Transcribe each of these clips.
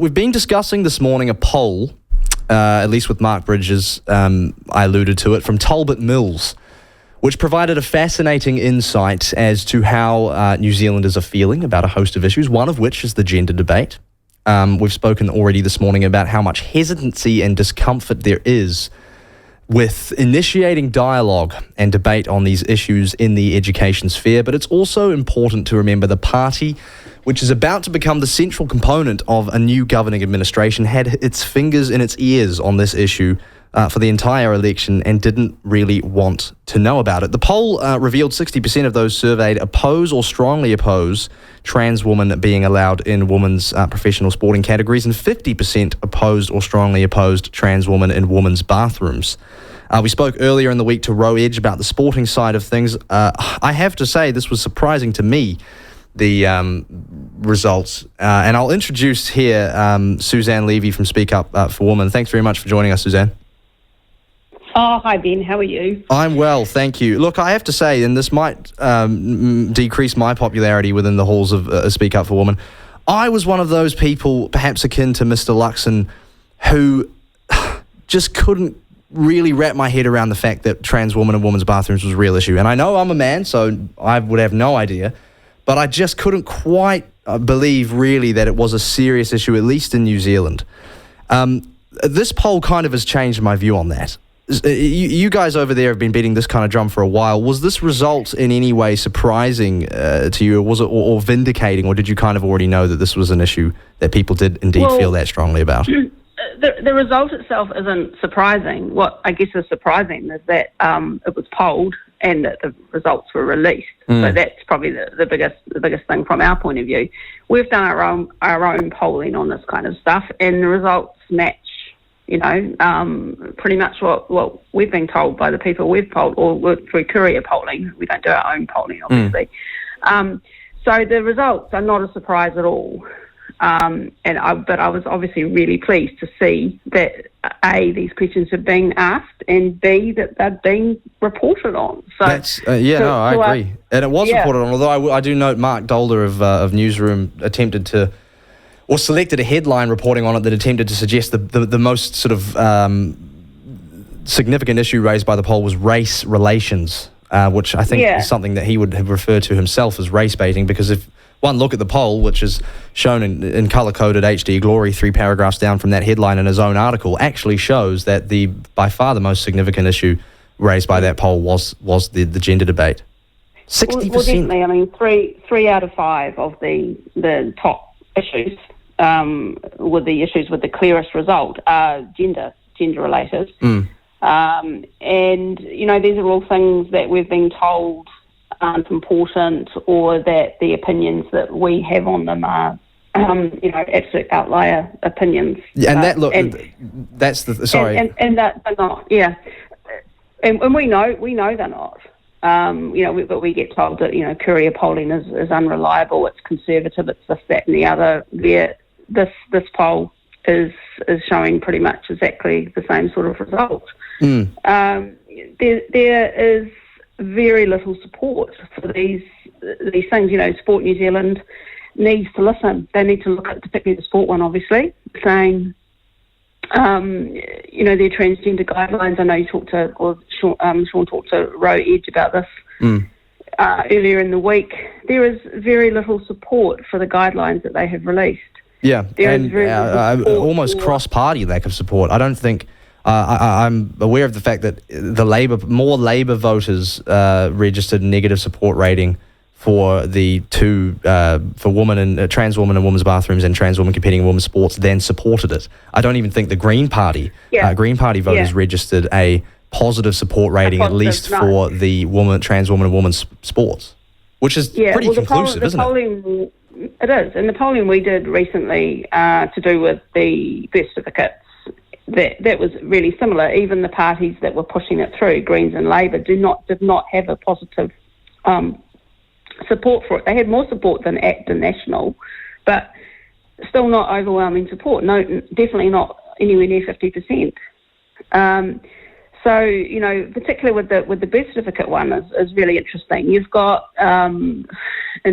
We've been discussing this morning a poll, at least with Mark Bridges, I alluded to it, from Talbot-Mills, which provided a fascinating insight as to how New Zealanders are feeling about a host of issues, one of which is the gender debate. We've spoken already this morning about how much hesitancy and discomfort there is with initiating dialogue and debate on these issues in the education sphere, but it's also important to remember the party, which is about to become the central component of a new governing administration, had its fingers in its ears on this issue for the entire election and didn't really want to know about it. The poll revealed 60% of those surveyed oppose or strongly oppose trans women being allowed in women's professional sporting categories, and 50% opposed or strongly opposed trans women in women's bathrooms. We spoke earlier in the week to Roe Edge about the sporting side of things. I have to say this was surprising to me, the results. And I'll introduce here Suzanne Levy from Speak Up for Women. Thanks very much for joining us, Suzanne. Oh, hi, Ben. How are you? I'm well, thank you. Look, I have to say, and this might decrease my popularity within the halls of Speak Up for Women, I was one of those people, perhaps akin to Mr. Luxon, who just couldn't really wrap my head around the fact that trans women in women's bathrooms was a real issue. And I know I'm a man, so I would have no idea, but I just couldn't quite believe really that it was a serious issue, at least in New Zealand. This poll kind of has changed my view on that. You guys over there have been beating this kind of drum for a while. Was this result in any way surprising to you, or was it or vindicating, or did you kind of already know that this was an issue that people did indeed feel that strongly about? The result itself isn't surprising. What I guess is surprising is that it was polled and that the results were released. So that's probably the biggest thing from our point of view. We've done our own polling on this kind of stuff, and the results match, pretty much what we've been told by the people we've polled, or through courier polling. We don't do our own polling, obviously. So the results are not a surprise at all. But I was obviously really pleased to see that A, these questions are being asked, and B, that they're being reported on. So I agree. And it was reported on, although I do note Mark Dolder of Newsroom attempted to, or selected a headline reporting on it that attempted to suggest the most sort of significant issue raised by the poll was race relations, which I think is something that he would have referred to himself as race baiting, because if one look at the poll, which is shown in colour-coded HD glory, 3 paragraphs down from that headline in his own article, actually shows that by far the most significant issue raised by that poll was the gender debate. 60%. Well, definitely. I mean, three out of 5 of the top issues were the issues with the clearest result are gender-related. And, these are all things that we've been told aren't important, or that the opinions that we have on them are, absolute outlier opinions. Yeah, that's the sorry. And that they're not. Yeah, and we know they're not. But we get told that courier polling is unreliable, it's conservative, it's this, that, and the other. Where this poll is showing pretty much exactly the same sort of result. There is very little support for these things. Sport New Zealand needs to listen. They need to look at particularly the sport one, obviously, saying, their transgender guidelines. I know Sean talked to Roe Edge about this earlier in the week. There is very little support for the guidelines that they have released. Yeah, and almost cross-party lack of support. I don't think... I'm aware of the fact that more Labour voters registered negative support rating for the two for women and trans women in women's bathrooms and trans women competing in women's sports than supported it. I don't even think the Green Party voters registered a positive support rating, at least for the trans woman in women's sports, which is pretty conclusive, isn't it? It is, and the polling we did recently to do with the birth certificates. That was really similar. Even the parties that were pushing it through, Greens and Labour, did not have a positive support for it. They had more support than ACT and National, but still not overwhelming support. No, definitely not anywhere near 50%. So, particularly with the birth certificate one is really interesting. You've got, in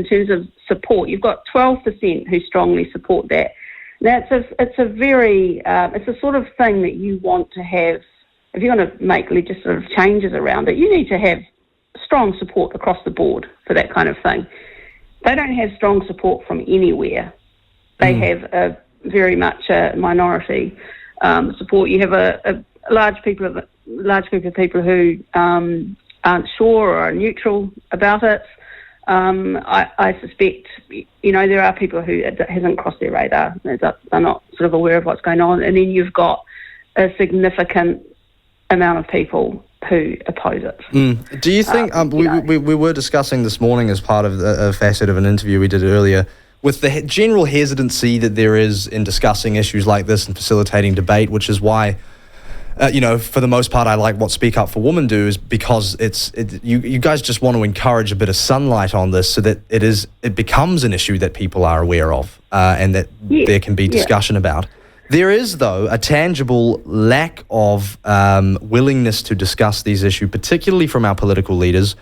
terms of support, you've got 12% who strongly support that, Now, it's the sort of thing that you want to have. If you're going to make legislative changes around it, you need to have strong support across the board for that kind of thing. They don't have strong support from anywhere. They have a very much a minority support. You have a large group of people who aren't sure or are neutral about it. I suspect, there are people who it hasn't crossed their radar. They're not sort of aware of what's going on. And then you've got a significant amount of people who oppose it. Do you think, we were discussing this morning as part of a facet of an interview we did earlier, with the general hesitancy that there is in discussing issues like this and facilitating debate, which is why, for the most part, I like what Speak Up for Women do, is because you guys just want to encourage a bit of sunlight on this so that it becomes an issue that people are aware of and that there can be discussion about. There is, though, a tangible lack of willingness to discuss these issues, particularly from our political leaders.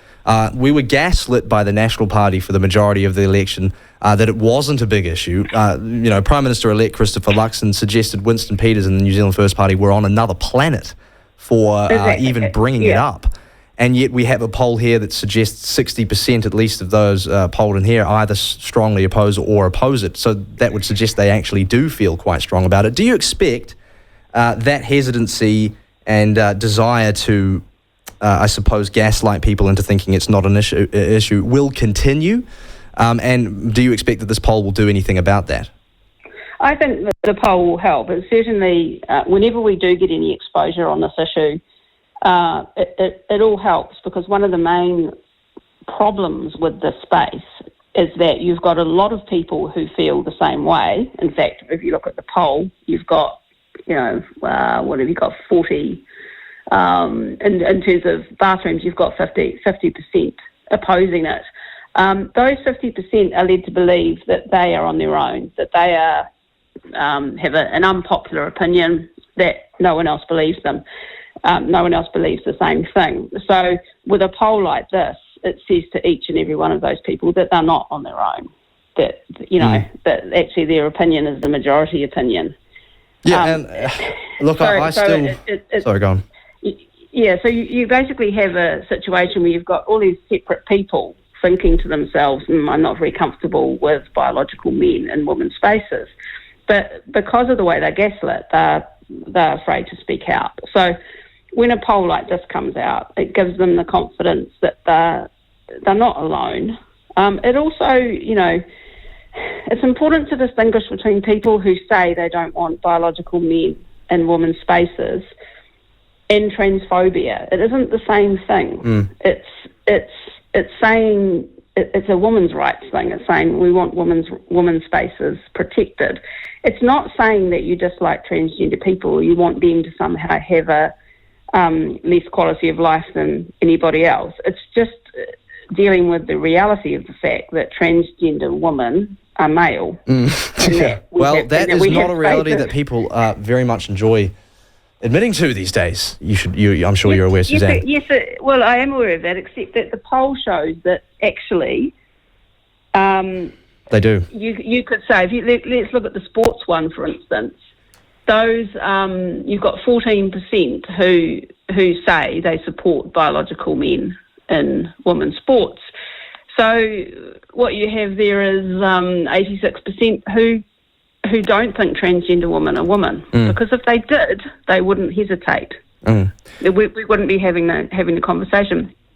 We were gaslit by the National Party for the majority of the election that it wasn't a big issue. Prime Minister-elect Christopher Luxon suggested Winston Peters and the New Zealand First Party were on another planet for even bringing it up. And yet we have a poll here that suggests 60% at least of those polled in here either strongly oppose or oppose it. So that would suggest they actually do feel quite strong about it. Do you expect that hesitancy and desire to, I suppose, gaslight people into thinking it's not an issue will continue? And do you expect that this poll will do anything about that? I think that the poll will help. And certainly, whenever we do get any exposure on this issue, it all helps, because one of the main problems with this space is that you've got a lot of people who feel the same way. In fact, if you look at the poll, you've got, what have you got, 40, in terms of bathrooms, you've got 50% opposing it. Those 50% are led to believe that they are on their own, that they are have an unpopular opinion, that no one else believes them. No one else believes the same thing. So with a poll like this, it says to each and every one of those people that they're not on their own, that, that actually their opinion is the majority opinion. Yeah, look, sorry, go on. Yeah, so you basically have a situation where you've got all these separate people thinking to themselves, I'm not very comfortable with biological men in women's spaces. But because of the way they're gaslit, they're afraid to speak out. So when a poll like this comes out, it gives them the confidence that they're not alone. It also, it's important to distinguish between people who say they don't want biological men in women's spaces and transphobia. It isn't the same thing. It's saying it's a women's rights thing. It's saying we want women's spaces protected. It's not saying that you dislike transgender people or you want them to somehow have a less quality of life than anybody else. It's just dealing with the reality of the fact that transgender women are male. That is not a reality that people very much enjoy admitting to these days. I'm sure you're aware, Suzanne. Yes, well, I am aware of that, except that the poll shows that actually they do. You could say, let's look at the sports one, for instance. Those you've got 14% who say they support biological men in women's sports. So what you have there is 86% who don't think transgender women are women, because if they did, they wouldn't hesitate. We wouldn't be having the conversation.